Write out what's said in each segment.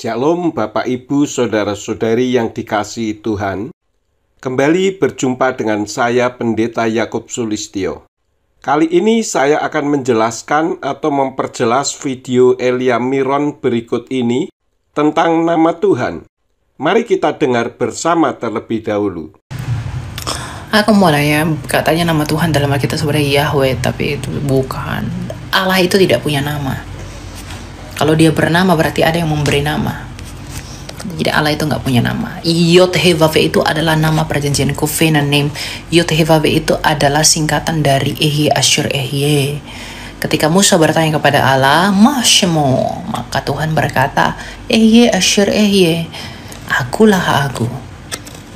Shalom Bapak Ibu Saudara-saudari yang dikasihi Tuhan. Kembali berjumpa dengan saya Pendeta Yakub Sulistyo. Kali ini saya akan menjelaskan atau memperjelas video Elia Miron berikut ini tentang nama Tuhan. Mari kita dengar bersama terlebih dahulu. Aku mulai ya, katanya nama Tuhan dalam Alkitab sebenarnya Yahweh, tapi itu bukan. Allah itu tidak punya nama. Kalau dia bernama berarti ada yang memberi nama. Jadi Allah itu nggak punya nama. Yod-Heh-Vav-He itu adalah nama perjanjian, covenant name. Yod-Heh-Vav-He itu adalah singkatan dari Ehye Asyur Ehye. Ketika Musa bertanya kepada Allah, Mashmo, maka Tuhan berkata, Ehye Asyur Ehye, akulah aku.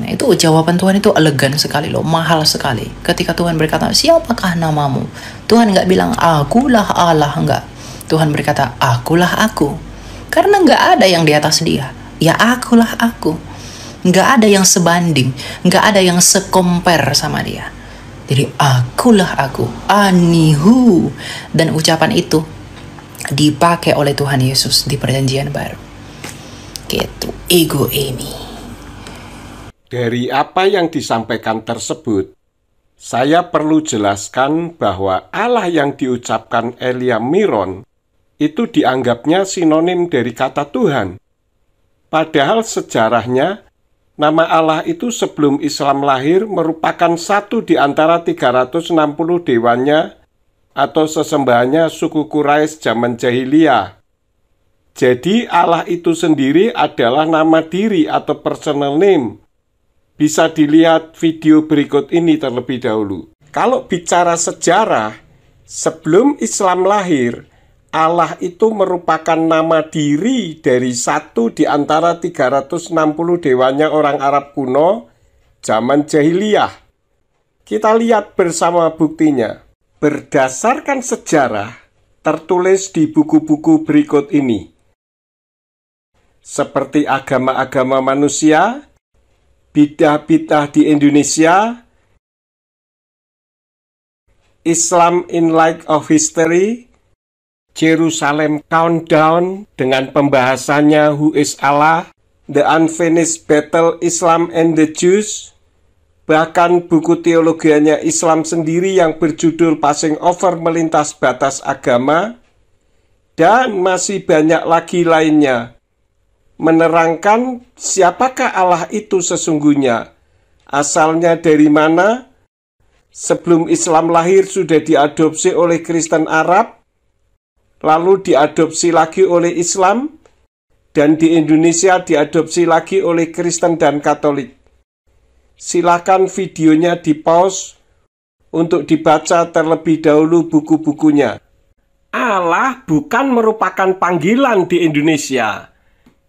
Nah, itu jawaban Tuhan itu elegan sekali loh, mahal sekali. Ketika Tuhan berkata, siapakah namamu? Tuhan nggak bilang, akulah Allah, enggak. Tuhan berkata, akulah aku. Karena nggak ada yang di atas dia. Ya akulah aku. Nggak ada yang sebanding. Nggak ada yang sekompar sama dia. Jadi akulah aku. Anihu. Dan ucapan itu dipakai oleh Tuhan Yesus di perjanjian baru. Gitu. Ego ini. Dari apa yang disampaikan tersebut, saya perlu jelaskan bahwa Allah yang diucapkan Elia Miron itu dianggapnya sinonim dari kata Tuhan. Padahal sejarahnya, nama Allah itu sebelum Islam lahir merupakan satu di antara 360 dewanya atau sesembahannya suku Quraisy zaman jahiliyah. Jadi Allah itu sendiri adalah nama diri atau personal name. Bisa dilihat video berikut ini terlebih dahulu. Kalau bicara sejarah, sebelum Islam lahir, Allah itu merupakan nama diri dari satu di antara 360 dewanya orang Arab kuno zaman jahiliyah. Kita lihat bersama buktinya. Berdasarkan sejarah, tertulis di buku-buku berikut ini. Seperti agama-agama manusia, bidah-bidah di Indonesia, Islam in Light of History, Jerusalem Countdown dengan pembahasannya Who is Allah, The Unfinished Battle Islam and the Jews, bahkan buku teologianya Islam sendiri yang berjudul Passing Over Melintas Batas Agama, dan masih banyak lagi lainnya, menerangkan siapakah Allah itu sesungguhnya, asalnya dari mana, sebelum Islam lahir sudah diadopsi oleh Kristen Arab, lalu diadopsi lagi oleh Islam, dan di Indonesia diadopsi lagi oleh Kristen dan Katolik. Silakan videonya di-pause untuk dibaca terlebih dahulu buku-bukunya. Allah bukan merupakan panggilan di Indonesia.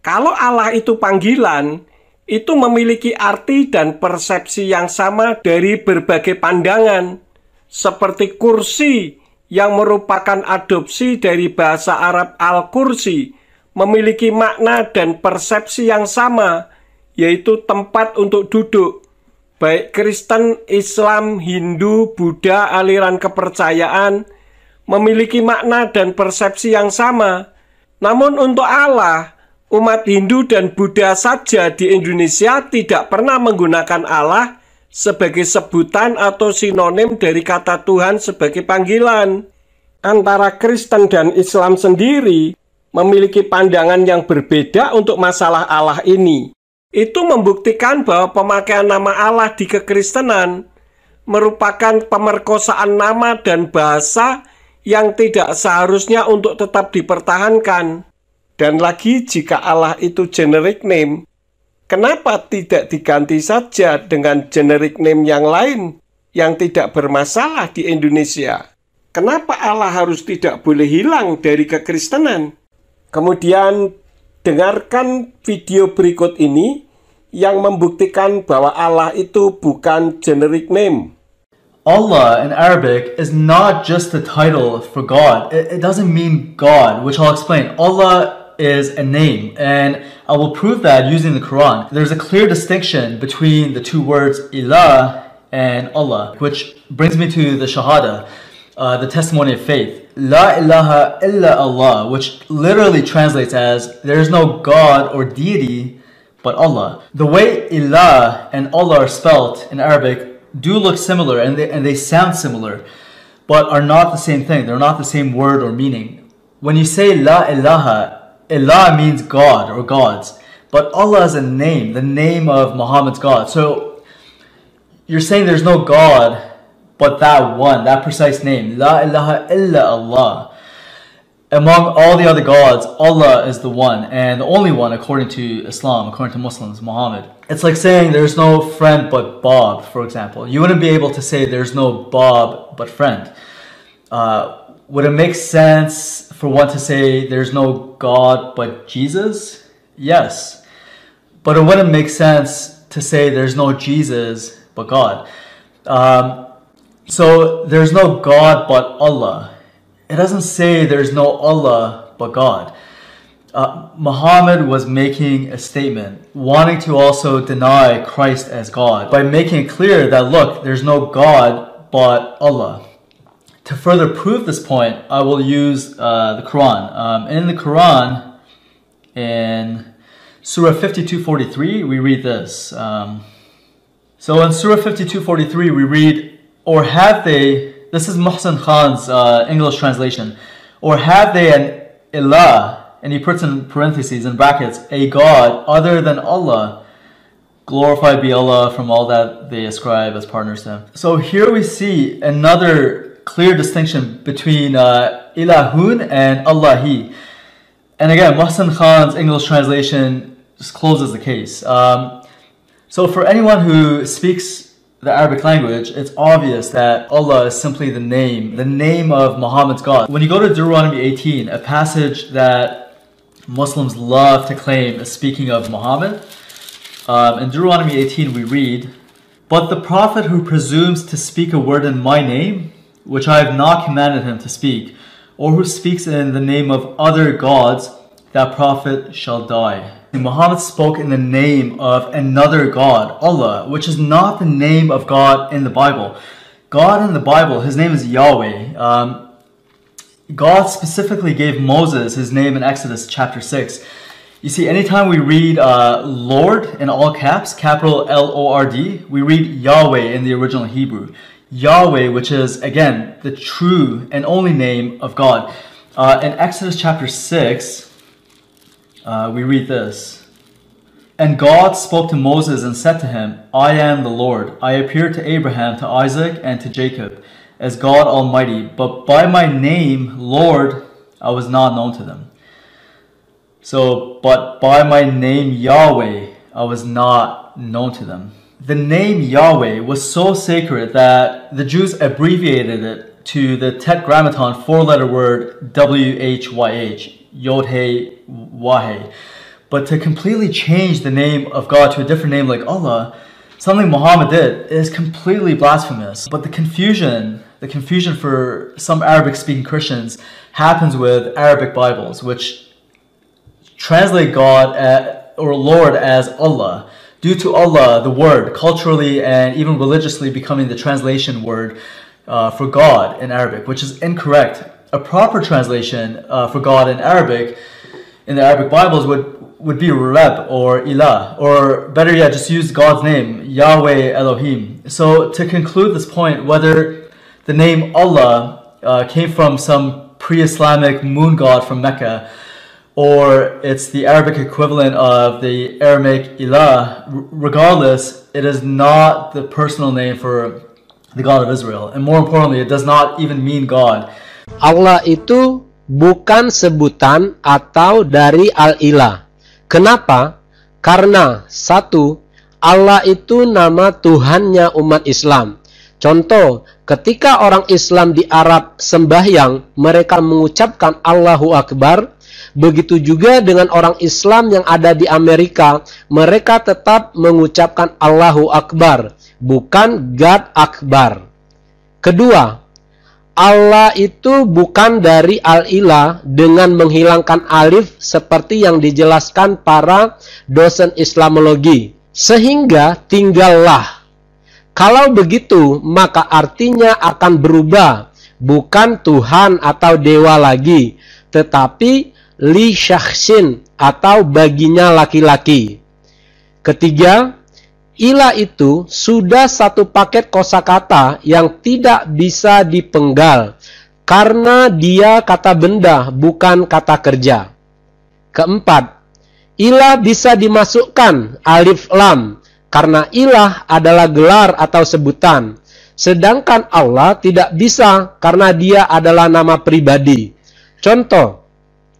Kalau Allah itu panggilan, itu memiliki arti dan persepsi yang sama dari berbagai pandangan, seperti kursi yang merupakan adopsi dari bahasa Arab al-kursi, memiliki makna dan persepsi yang sama, yaitu tempat untuk duduk. Baik Kristen, Islam, Hindu, Buddha, aliran kepercayaan, memiliki makna dan persepsi yang sama. Namun untuk Allah, umat Hindu dan Buddha saja di Indonesia tidak pernah menggunakan Allah sebagai sebutan atau sinonim dari kata Tuhan sebagai panggilan. Antara Kristen dan Islam sendiri memiliki pandangan yang berbeda untuk masalah Allah ini. Itu membuktikan bahwa pemakaian nama Allah di kekristenan merupakan pemerkosaan nama dan bahasa yang tidak seharusnya untuk tetap dipertahankan. Dan lagi, jika Allah itu generic name, kenapa tidak diganti saja dengan generic name yang lain yang tidak bermasalah di Indonesia? Kenapa Allah harus tidak boleh hilang dari kekristenan? Kemudian dengarkan video berikut ini yang membuktikan bahwa Allah itu bukan generic name. Allah in Arabic is not just the title for God. It doesn't mean God, which I'll explain. Allah is a name, and I will prove that using the Quran. There's a clear distinction between the two words ilah and Allah, which brings me to the Shahada. the testimony of faith. La ilaha illa Allah, which literally translates as there is no God or deity but Allah. The way ilah and Allah are spelt in Arabic do look similar, and they sound similar, but are not the same thing. They're not the same word or meaning. When you say la ilaha, ilah means God or gods, but Allah is a name, the name of Muhammad's God. So you're saying there's no God but that one, that precise name, la ilaha illa Allah. Among all the other gods, Allah is the one and the only one according to Islam, according to Muslims, Muhammad. It's like saying there's no friend but Bob, for example. You wouldn't be able to say there's no Bob but friend. Would it make sense for one to say there's no God but Jesus? Yes. But it wouldn't make sense to say there's no Jesus but God. So there's no God but Allah. It doesn't say there's no Allah but God. Muhammad was making a statement, wanting to also deny Christ as God, by making it clear that, look, there's no God but Allah. To further prove this point, I will use the Quran. In the Quran, in Surah 52:43, we read this. So in Surah 52:43, we read, or have they, this is Muhsin Khan's English translation, or have they an ilah, and he puts in parentheses, in brackets, a God other than Allah, glorified be Allah from all that they ascribe as partners to him. So here we see another clear distinction between ilahun and Allahi. And again, Muhsin Khan's English translation just closes the case. So for anyone who speaks the Arabic language, it's obvious that Allah is simply the name of Muhammad's God. When you go to Deuteronomy 18, a passage that Muslims love to claim is speaking of Muhammad, in Deuteronomy 18 we read, "But the prophet who presumes to speak a word in my name, which I have not commanded him to speak, or who speaks in the name of other gods, that prophet shall die." Muhammad spoke in the name of another God, Allah, which is not the name of God in the Bible. God in the Bible, his name is Yahweh. God specifically gave Moses his name in Exodus chapter 6. You see, anytime we read Lord in all caps, capital L-O-R-D, we read Yahweh in the original Hebrew. Yahweh, which is, again, the true and only name of God. In Exodus chapter 6, we read this. "And God spoke to Moses and said to him, I am the Lord. I appeared to Abraham, to Isaac, and to Jacob as God Almighty, but by my name, Lord, I was not known to them." So, but by my name, Yahweh, I was not known to them. The name Yahweh was so sacred that the Jews abbreviated it to the Tetragrammaton four-letter word WHYH. Yod-He-Wah-He. But to completely change the name of God to a different name like Allah, something Muhammad did, is completely blasphemous. But the confusion for some Arabic-speaking Christians happens with Arabic Bibles, which translate God or Lord as Allah, due to Allah, the word, culturally and even religiously becoming the translation word for God in Arabic, which is incorrect. A proper translation for God in Arabic, in the Arabic Bibles, would be Reb or Ilah, or better yet, just use God's name, Yahweh Elohim. So to conclude this point, whether the name Allah came from some pre-Islamic moon god from Mecca, or it's the Arabic equivalent of the Aramaic Ilah, regardless, it is not the personal name for the God of Israel. And more importantly, it does not even mean God. Allah itu bukan sebutan atau dari Al-Ilah. Kenapa? Karena satu, Allah itu nama Tuhannya umat Islam. Contoh, ketika orang Islam di Arab sembahyang, mereka mengucapkan Allahu Akbar. Begitu juga dengan orang Islam yang ada di Amerika, mereka tetap mengucapkan Allahu Akbar, bukan God Akbar. Kedua, Allah itu bukan dari Al-Ilah dengan menghilangkan alif seperti yang dijelaskan para dosen Islamologi. Sehingga tinggallah. Kalau begitu, maka artinya akan berubah bukan Tuhan atau dewa lagi, tetapi li syakhsin atau baginya laki-laki. Ketiga, ilah itu sudah satu paket kosakata yang tidak bisa dipenggal karena dia kata benda bukan kata kerja. Keempat, ilah bisa dimasukkan alif lam karena ilah adalah gelar atau sebutan, sedangkan Allah tidak bisa karena dia adalah nama pribadi. Contoh,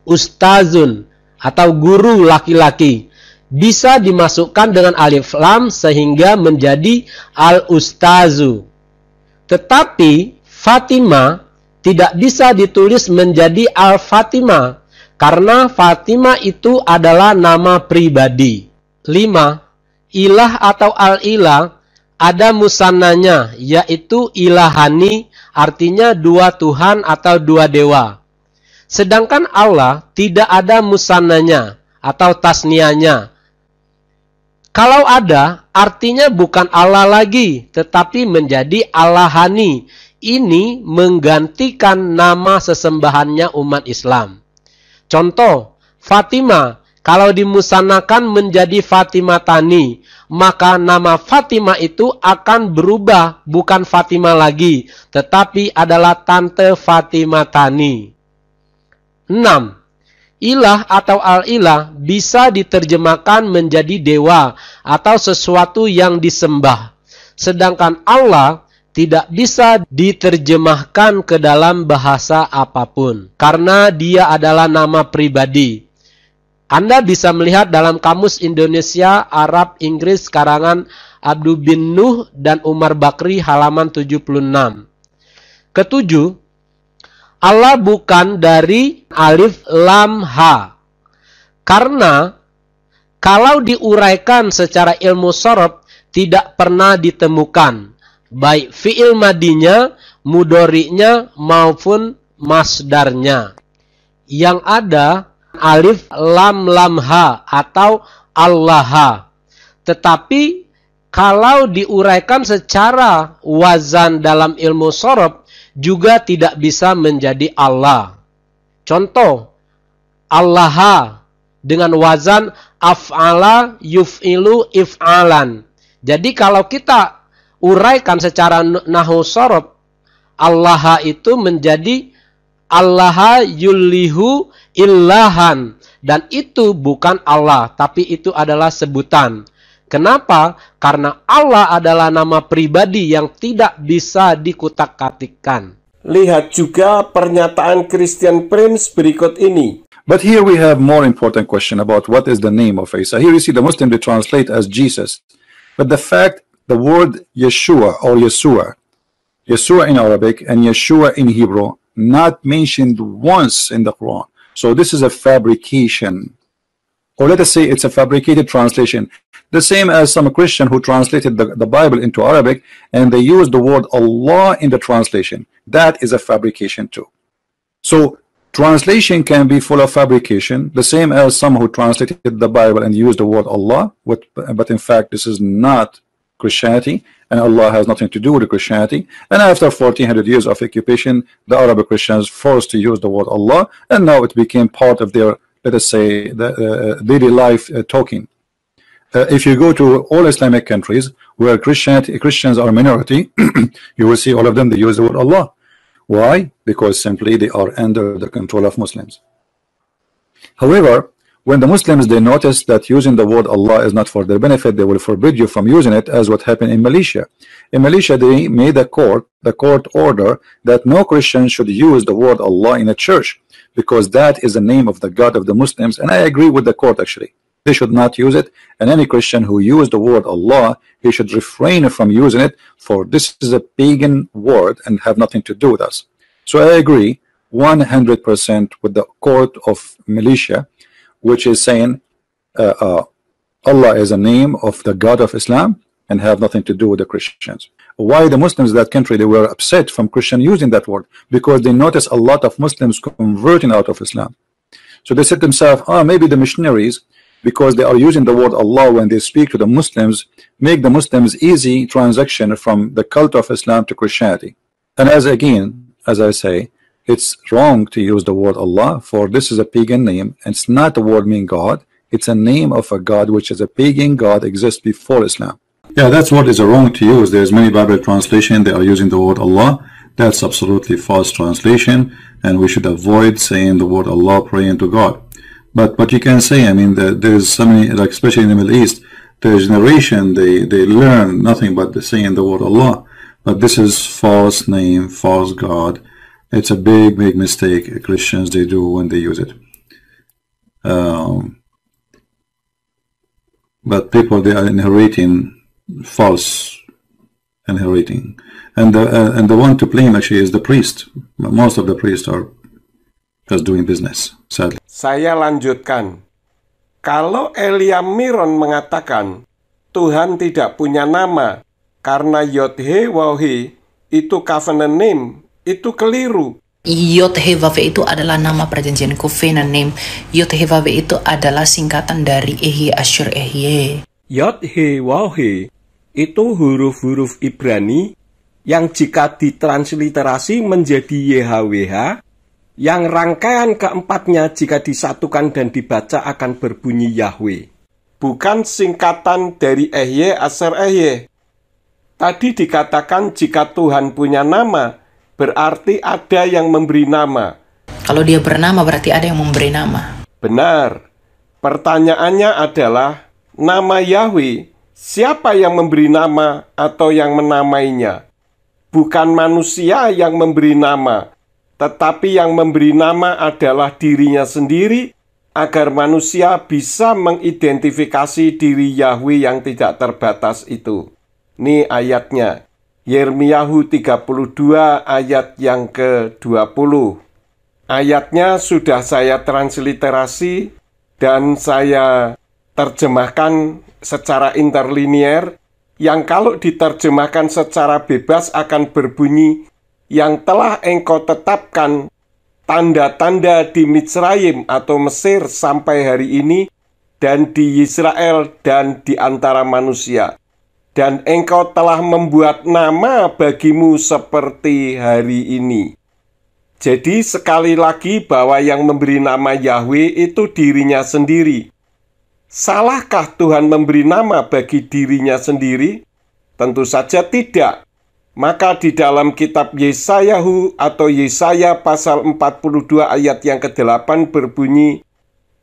ustazun atau guru laki-laki bisa dimasukkan dengan alif lam sehingga menjadi al-ustazu. Tetapi Fatimah tidak bisa ditulis menjadi al-Fatimah karena Fatimah itu adalah nama pribadi. 5. Ilah atau al-ilah ada musannanya, yaitu ilahani, artinya dua Tuhan atau dua dewa. Sedangkan Allah tidak ada musannanya atau tasnianya. Kalau ada, artinya bukan Allah lagi, tetapi menjadi Allahani. Ini menggantikan nama sesembahannya umat Islam. Contoh, Fatimah, kalau dimusanakan menjadi Fatimah Tani, maka nama Fatimah itu akan berubah, bukan Fatimah lagi, tetapi adalah Tante Fatimah Tani. 6. Ilah atau al-ilah bisa diterjemahkan menjadi dewa atau sesuatu yang disembah. Sedangkan Allah tidak bisa diterjemahkan ke dalam bahasa apapun karena dia adalah nama pribadi. Anda bisa melihat dalam Kamus Indonesia, Arab, Inggris karangan Abdul bin Nuh dan Umar Bakri halaman 76. Ketujuh, Allah bukan dari alif lam ha. Karena kalau diuraikan secara ilmu sorof tidak pernah ditemukan baik fi'il madinya, mudori'nya maupun masdarnya. Yang ada alif lam lam ha atau Allah. Tetapi kalau diuraikan secara wazan dalam ilmu sorof juga tidak bisa menjadi Allah. Contoh, Allah dengan wazan af'ala yuf'ilu if'alan. Jadi kalau kita uraikan secara nahwu sorof, Allah itu menjadi Allah yulihu illahan, dan itu bukan Allah, tapi itu adalah sebutan. Kenapa? Karena Allah adalah nama pribadi yang tidak bisa dikutak-katikkan. Lihat juga pernyataan Christian Prince berikut ini. But here we have more important question about what is the name of Isa. Here you see the Muslim they translate as Jesus. But the fact, the word Yeshua or Yeshua in Arabic and Yeshua in Hebrew, not mentioned once in the Quran. So this is a fabrication. Or let us say it's a fabricated translation. The same as some Christian who translated the Bible into Arabic and they used the word Allah in the translation. That is a fabrication too. So translation can be full of fabrication, the same as some who translated the Bible and used the word Allah, but in fact this is not Christianity, and Allah has nothing to do with Christianity. And after 1400 years of occupation, the Arabic Christians forced to use the word Allah, and now it became part of their, let us say, the daily life talking. If you go to all Islamic countries where Christians are a minority, you will see all of them, they use the word Allah. Why? Because simply they are under the control of Muslims. However, when the Muslims they notice that using the word Allah is not for their benefit, they will forbid you from using it, as what happened in Malaysia. In Malaysia, they made the court order that no Christian should use the word Allah in a church, because that is the name of the God of the Muslims, and I agree with the court actually. They should not use it, and any Christian who used the word Allah, he should refrain from using it, for this is a pagan word and have nothing to do with us. So I agree 100% with the court of Malaysia, which is saying Allah is a name of the God of Islam and have nothing to do with the Christians. Why the Muslims in that country, they were upset from Christian using that word? Because they noticed a lot of Muslims converting out of Islam. So they said to themselves, maybe the missionaries, because they are using the word Allah when they speak to the Muslims, make the Muslims easy transaction from the cult of Islam to Christianity. And as again, as I say, it's wrong to use the word Allah, for this is a pagan name, and it's not the word mean God. It's a name of a God which is a pagan God, exists before Islam. Yeah, that's what is wrong to use. There's many Bible translation, they are using the word Allah. That's absolutely false translation, and we should avoid saying the word Allah, praying to God. But you can say, I mean, there's so many, like especially in the Middle East, the generation, they learn nothing but the saying the word Allah. But this is false name, false God. It's a big mistake Christians they do when they use it. But people, they are inheriting false inheriting, and the one to blame actually is the priest. Most of the priests are just doing business, sadly. Saya lanjutkan. Kalau Eliam Miron mengatakan Tuhan tidak punya nama karena Yod-He Waw-He itu covenant name, itu keliru. Yod-He-Waw-He itu adalah nama perjanjian, covenant name. Yod-He-Waw-He itu adalah singkatan dari Ehyeh Asyur Ehyeh. Yod-He Waw-He itu huruf-huruf Ibrani yang jika ditransliterasi menjadi YHWH, yang rangkaian keempatnya jika disatukan dan dibaca akan berbunyi Yahweh. Bukan singkatan dari Ehyeh Asyur Ehyeh. Tadi dikatakan jika Tuhan punya nama, berarti ada yang memberi nama. Kalau dia bernama berarti ada yang memberi nama. Benar. Pertanyaannya adalah, nama Yahweh, siapa yang memberi nama atau yang menamainya? Bukan manusia yang memberi nama, tetapi yang memberi nama adalah dirinya sendiri, agar manusia bisa mengidentifikasi diri Yahweh yang tidak terbatas itu. Ini ayatnya. Yeremiyahu 32 ayat yang ke-20. Ayatnya sudah saya transliterasi dan saya terjemahkan secara interlinear, yang kalau diterjemahkan secara bebas akan berbunyi, yang telah engkau tetapkan tanda-tanda di Mitsraim atau Mesir sampai hari ini, dan di Israel dan di antara manusia. Dan engkau telah membuat nama bagimu seperti hari ini. Jadi sekali lagi bahwa yang memberi nama Yahweh itu dirinya sendiri. Salahkah Tuhan memberi nama bagi dirinya sendiri? Tentu saja tidak. Maka di dalam kitab Yesayahu atau Yesaya pasal 42 ayat yang ke-8 berbunyi,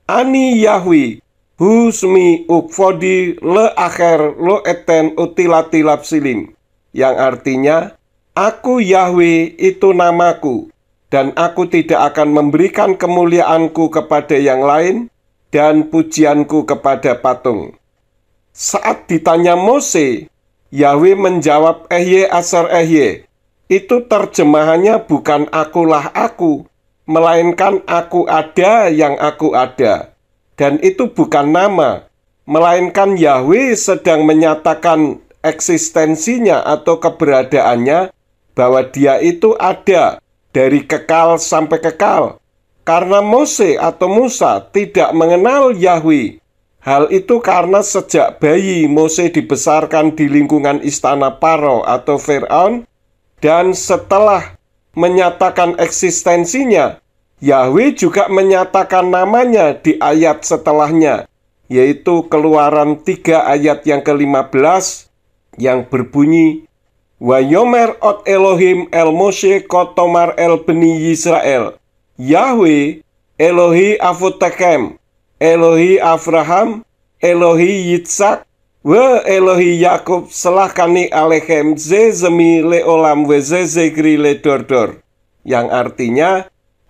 Ani Yahweh, Husmi ukfodi le akhir lo eten utilati lapsilim, yang artinya, aku Yahweh itu namaku, dan aku tidak akan memberikan kemuliaanku kepada yang lain, dan pujianku kepada patung. Saat ditanya Mose, Yahweh menjawab Ehyeh Asyur Ehyeh. Itu terjemahannya bukan akulah aku, melainkan aku ada yang aku ada. Dan itu bukan nama, melainkan Yahweh sedang menyatakan eksistensinya atau keberadaannya, bahwa dia itu ada dari kekal sampai kekal. Karena Mose atau Musa tidak mengenal Yahweh. Hal itu karena sejak bayi Mose dibesarkan di lingkungan istana Paro atau Fir'aun, dan setelah menyatakan eksistensinya, Yahweh juga menyatakan namanya di ayat setelahnya, yaitu Keluaran 3 ayat yang ke-15 yang berbunyi, Wayomer ot Elohim el Moshe kotomar el beni Yisrael, Yahweh Elohi Avotekem, Elohi Abraham, Elohi Yitzhak, wa Elohi Yakub selahkani alechem zezemi leolam wezezegri ledordor. Yang artinya,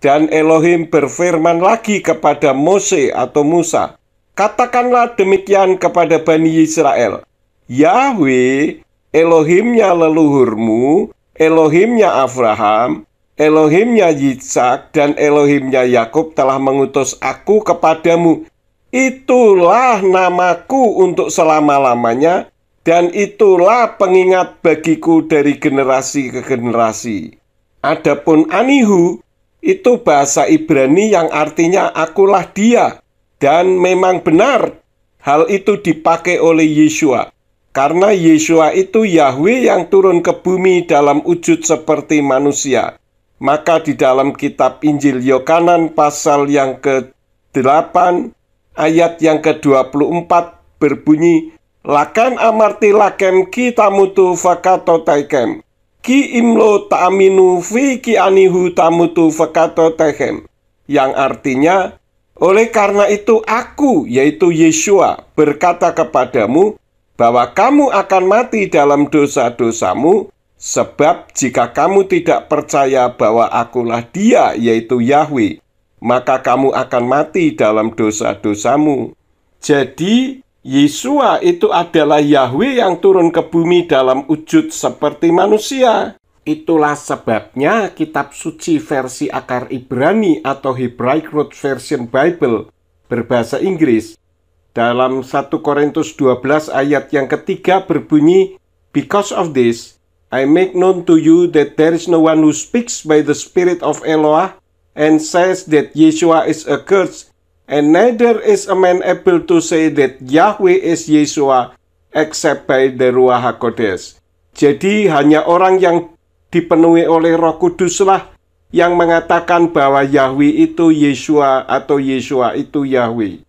dan Elohim berfirman lagi kepada Mose atau Musa, katakanlah demikian kepada Bani Israel, Yahweh, Elohimnya leluhurmu, Elohimnya Abraham, Elohimnya Yitzhak dan Elohimnya Yakub telah mengutus aku kepadamu. Itulah namaku untuk selama-lamanya, dan itulah pengingat bagiku dari generasi ke generasi. Adapun Anihu, itu bahasa Ibrani yang artinya akulah dia. Dan memang benar, hal itu dipakai oleh Yeshua. Karena Yeshua itu Yahweh yang turun ke bumi dalam wujud seperti manusia. Maka di dalam kitab Injil Yohanes pasal yang ke-8 ayat yang ke-24 berbunyi, Lakan amarti lakem ki tamutu fakato taikem, ki imlo ta'aminu fi ki anihu tamutu fakato taikem. Yang artinya, oleh karena itu aku, yaitu Yeshua, berkata kepadamu bahwa kamu akan mati dalam dosa-dosamu, sebab jika kamu tidak percaya bahwa akulah Dia, yaitu Yahweh, maka kamu akan mati dalam dosa-dosamu. Jadi, Yeshua itu adalah Yahweh yang turun ke bumi dalam wujud seperti manusia. Itulah sebabnya kitab suci versi akar Ibrani atau Hebraic Root Version Bible berbahasa Inggris dalam 1 Korintus 12 ayat yang ketiga berbunyi, Because of this, I make known to you that there is no one who speaks by the Spirit of Eloah and says that Yeshua is accursed, and neither is a man able to say that Yahweh is Yeshua except by the Ruach HaKodesh. Jadi hanya orang yang dipenuhi oleh Roh Kuduslah yang mengatakan bahwa Yahweh itu Yeshua atau Yeshua itu Yahweh.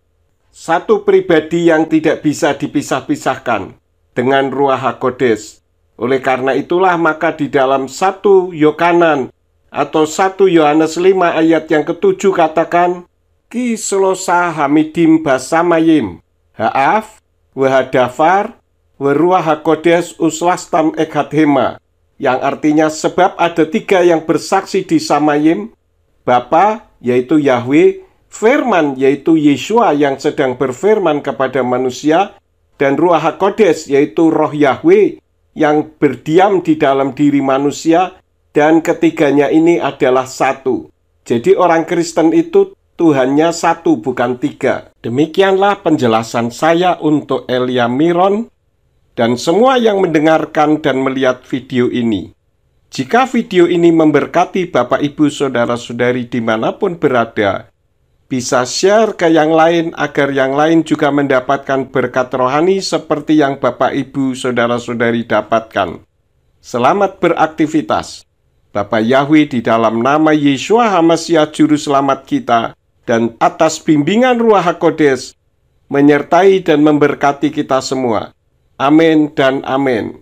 Satu pribadi yang tidak bisa dipisah-pisahkan dengan Ruach HaKodesh. Oleh karena itulah maka di dalam 1 Yohanes atau 1 Yohanes 5 ayat yang ke-7 katakan, Ki selosa hamidim basamayim, ha'af, wahadafar, waruah hakodes uslastam ekhathema. Yang artinya sebab ada 3 yang bersaksi di Samayim, Bapa, yaitu Yahweh, Firman, yaitu Yeshua yang sedang berfirman kepada manusia, dan Ruach HaKodesh, yaitu Roh Yahweh yang berdiam di dalam diri manusia, dan ketiganya ini adalah satu. Jadi orang Kristen itu Tuhannya satu, bukan 3. Demikianlah penjelasan saya untuk Elia Miron dan semua yang mendengarkan dan melihat video ini. Jika video ini memberkati Bapak Ibu Saudara-saudari dimanapun berada, bisa share ke yang lain agar yang lain juga mendapatkan berkat rohani seperti yang Bapak Ibu Saudara-saudari dapatkan. Selamat beraktivitas. Bapa Yahweh di dalam nama Yeshua HaMashiach Juru Selamat kita, dan atas bimbingan Ruach HaKodesh, menyertai dan memberkati kita semua. Amin dan amin.